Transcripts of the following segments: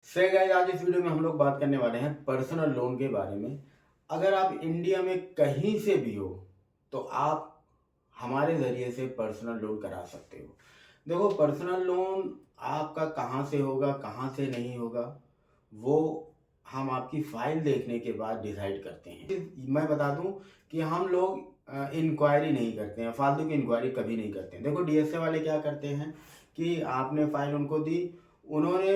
Guys, आज इस video में हम लोग बात करने वाले हैं पर्सनल लोन के बारे में। अगर आप इंडिया में कहीं से भी हो तो आप हमारे ज़रिए से पर्सनल लोन करा सकते हो। देखो, पर्सनल लोन आपका कहाँ से होगा, कहाँ से नहीं होगा, वो हम आपकी फ़ाइल देखने के बाद डिसाइड करते हैं। मैं बता दूँ कि हम लोग इंक्वायरी नहीं करते हैं, फालतू की इंक्वायरी कभी नहीं करते हैं। देखो, डीएसए वाले क्या करते हैं कि आपने फ़ाइल उनको दी, उन्होंने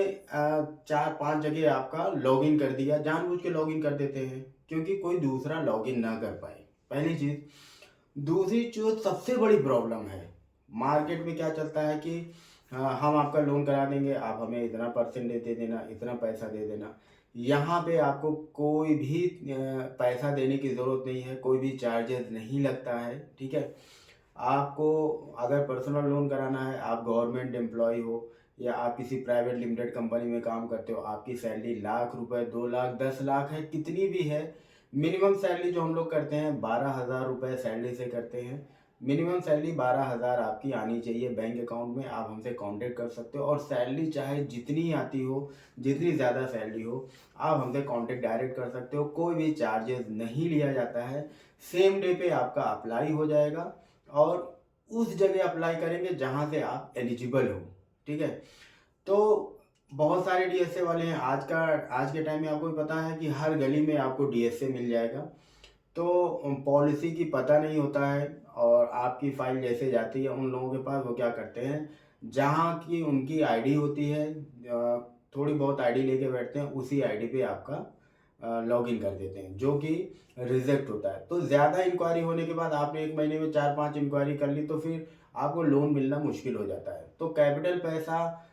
4-5 जगह आपका लॉगिन कर दिया, जानबूझ के लॉगिन कर देते हैं क्योंकि कोई दूसरा लॉगिन ना कर पाए, पहली चीज़। दूसरी जो सबसे बड़ी प्रॉब्लम है, मार्केट में क्या चलता है कि हम आपका लोन करा देंगे, आप हमें इतना परसेंटेज दे देना, इतना पैसा दे देना। यहाँ पे आपको कोई भी पैसा देने की ज़रूरत नहीं है, कोई भी चार्जेस नहीं लगता है, ठीक है? आपको अगर पर्सनल लोन कराना है, आप गवर्नमेंट एम्प्लॉय हो या आप किसी प्राइवेट लिमिटेड कंपनी में काम करते हो, आपकी सैलरी लाख रुपए, 2 लाख, 10 लाख है, कितनी भी है, मिनिमम सैलरी जो हम लोग करते हैं 12,000 रुपए सैलरी से करते हैं। मिनिमम सैलरी 12,000 आपकी आनी चाहिए बैंक अकाउंट में, आप हमसे कांटेक्ट कर सकते हो और सैलरी चाहे जितनी आती हो, जितनी ज़्यादा सैलरी हो, आप हमसे कांटेक्ट डायरेक्ट कर सकते हो, कोई भी चार्जेस नहीं लिया जाता है। सेम डे पे आपका अप्लाई हो जाएगा और उस जगह अप्लाई करेंगे जहाँ से आप एलिजिबल हो, ठीक है? तो बहुत सारे डीएसए वाले हैं, आज के टाइम में आपको भी पता है कि हर गली में आपको डीएसए मिल जाएगा। तो पॉलिसी की पता नहीं होता है और आपकी फ़ाइल जैसे जाती है उन लोगों के पास, वो क्या करते हैं, जहाँ की उनकी आईडी होती है, थोड़ी बहुत आईडी लेके बैठते हैं, उसी आईडी पे आपका लॉगिन कर देते हैं, जो कि रिजेक्ट होता है। तो ज़्यादा इंक्वायरी होने के बाद आपने 1 महीने में 4-5 इंक्वायरी कर ली तो फिर आपको लोन मिलना मुश्किल हो जाता है। तो कैपिटल पैसा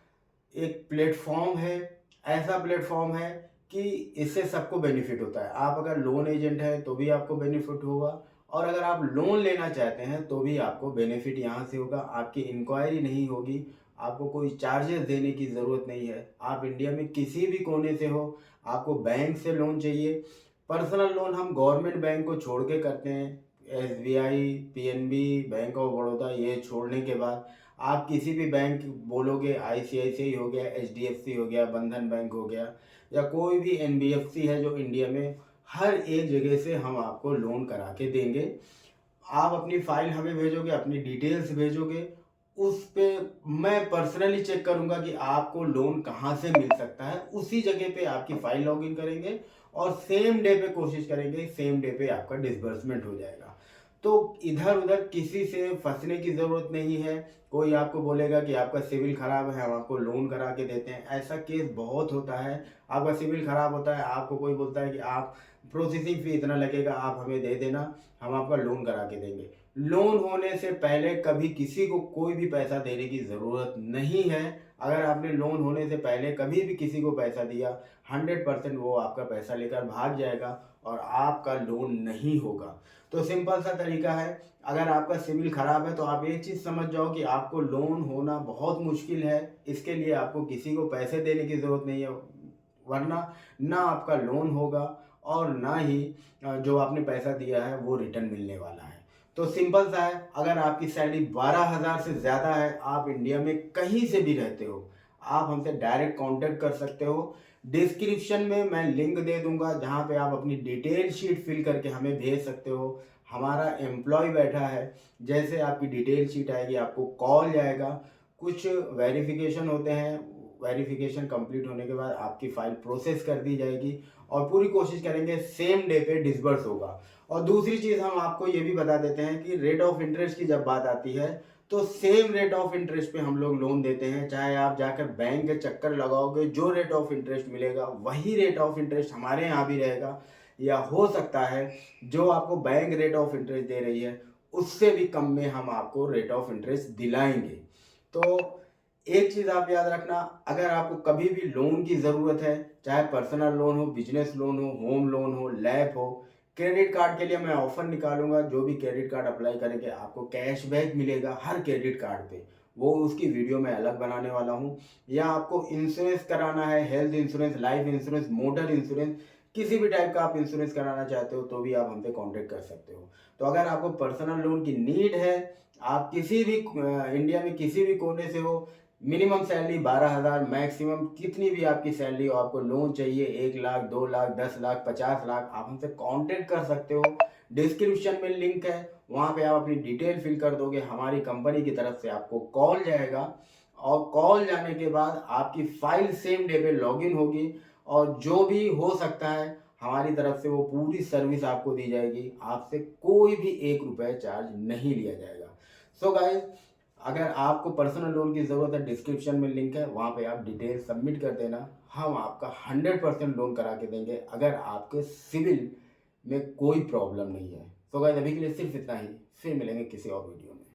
एक प्लेटफ़ॉर्म है, ऐसा प्लेटफ़ॉर्म है कि इससे सबको बेनिफिट होता है। आप अगर लोन एजेंट हैं तो भी आपको बेनिफिट होगा और अगर आप लोन लेना चाहते हैं तो भी आपको बेनिफिट यहाँ से होगा। आपकी इंक्वायरी नहीं होगी, आपको कोई चार्जेस देने की ज़रूरत नहीं है। आप इंडिया में किसी भी कोने से हो, आपको बैंक से लोन चाहिए, पर्सनल लोन हम गवर्नमेंट बैंक को छोड़ के करते हैं। SBI, PNB, bank of Baroda, ये छोड़ने के बाद आप किसी भी बैंक बोलोगे, आईसीआईसीआई हो गया, एचडीएफसी हो गया, बंधन बैंक हो गया या कोई भी एनबीएफसी है जो इंडिया में, हर एक जगह से हम आपको लोन करा के देंगे। आप अपनी फाइल हमें भेजोगे, अपनी डिटेल्स भेजोगे, उस पे मैं पर्सनली चेक करूंगा कि आपको लोन कहाँ से मिल सकता है, उसी जगह पे आपकी फाइल लॉगिन करेंगे और सेम डे पे कोशिश करेंगे, सेम डे पे आपका डिसबर्समेंट हो जाएगा। तो इधर उधर किसी से फंसने की ज़रूरत नहीं है। कोई आपको बोलेगा कि आपका सिविल खराब है, हम आपको लोन करा के देते हैं, ऐसा केस बहुत होता है। आपका सिविल खराब होता है, आपको कोई बोलता है कि आप प्रोसेसिंग फ़ी इतना लगेगा, आप हमें दे देना, हम आपका लोन करा के देंगे। लोन होने से पहले कभी किसी को कोई भी पैसा देने की ज़रूरत नहीं है। अगर आपने लोन होने से पहले कभी भी किसी को पैसा दिया, 100% वो आपका पैसा लेकर भाग जाएगा और आपका लोन नहीं होगा। तो सिंपल सा तरीका है, अगर आपका सिविल खराब है तो आप एक चीज़ समझ जाओ कि आपको लोन होना बहुत मुश्किल है। इसके लिए आपको किसी को पैसे देने की ज़रूरत नहीं है, वरना ना आपका लोन होगा और ना ही जो आपने पैसा दिया है वो रिटर्न मिलने वाला है। तो सिंपल सा है, अगर आपकी सैलरी 12,000 से ज़्यादा है, आप इंडिया में कहीं से भी रहते हो, आप हमसे डायरेक्ट कांटेक्ट कर सकते हो। डिस्क्रिप्शन में मैं लिंक दे दूंगा जहां पे आप अपनी डिटेल शीट फिल करके हमें भेज सकते हो। हमारा एम्प्लॉय बैठा है, जैसे आपकी डिटेल शीट आएगी आपको कॉल जाएगा, कुछ वेरिफिकेशन होते हैं, वेरिफिकेशन कंप्लीट होने के बाद आपकी फ़ाइल प्रोसेस कर दी जाएगी और पूरी कोशिश करेंगे सेम डे पे डिसबर्स होगा। और दूसरी चीज़ हम आपको ये भी बता देते हैं कि रेट ऑफ इंटरेस्ट की जब बात आती है तो सेम रेट ऑफ इंटरेस्ट पे हम लोग लोन देते हैं। चाहे आप जाकर बैंक के चक्कर लगाओगे, जो रेट ऑफ इंटरेस्ट मिलेगा वही रेट ऑफ इंटरेस्ट हमारे यहाँ भी रहेगा, या हो सकता है जो आपको बैंक रेट ऑफ इंटरेस्ट दे रही है उससे भी कम में हम आपको रेट ऑफ इंटरेस्ट दिलाएंगे। तो एक चीज़ आप याद रखना, अगर आपको कभी भी लोन की ज़रूरत है, चाहे पर्सनल लोन हो, बिजनेस लोन हो, होम लोन हो, लैब हो, क्रेडिट कार्ड के लिए मैं ऑफर निकालूंगा। जो भी क्रेडिट कार्ड अप्लाई करेंगे आपको कैशबैक मिलेगा हर क्रेडिट कार्ड पे, वो उसकी वीडियो मैं अलग बनाने वाला हूँ। या आपको इंश्योरेंस कराना है, health insurance, life insurance, motor insurance, किसी भी टाइप का आप इंश्योरेंस कराना चाहते हो तो भी आप हमसे कांटेक्ट कर सकते हो। तो अगर आपको पर्सनल लोन की नीड है, आप किसी भी इंडिया में किसी भी कोने से हो, मिनिमम सैलरी 12,000, मैक्सिमम कितनी भी आपकी सैलरी हो, आपको लोन चाहिए 1 लाख, 2 लाख, 10 लाख, 50 लाख, आप हमसे कांटेक्ट कर सकते हो। डिस्क्रिप्शन में लिंक है, वहाँ पे आप अपनी डिटेल फिल कर दोगे, हमारी कंपनी की तरफ से आपको कॉल जाएगा और कॉल जाने के बाद आपकी फाइल सेम डे पे लॉगिन होगी और जो भी हो सकता है हमारी तरफ से वो पूरी सर्विस आपको दी जाएगी। आपसे कोई भी 1 रुपये चार्ज नहीं लिया जाएगा। सो गाइज, अगर आपको पर्सनल लोन की ज़रूरत है, डिस्क्रिप्शन में लिंक है, वहाँ पे आप डिटेल सबमिट कर देना। हम आपका 100% लोन करा के देंगे अगर आपके सिविल में कोई प्रॉब्लम नहीं है। तो गाइस, अभी के लिए सिर्फ इतना ही, फिर मिलेंगे किसी और वीडियो।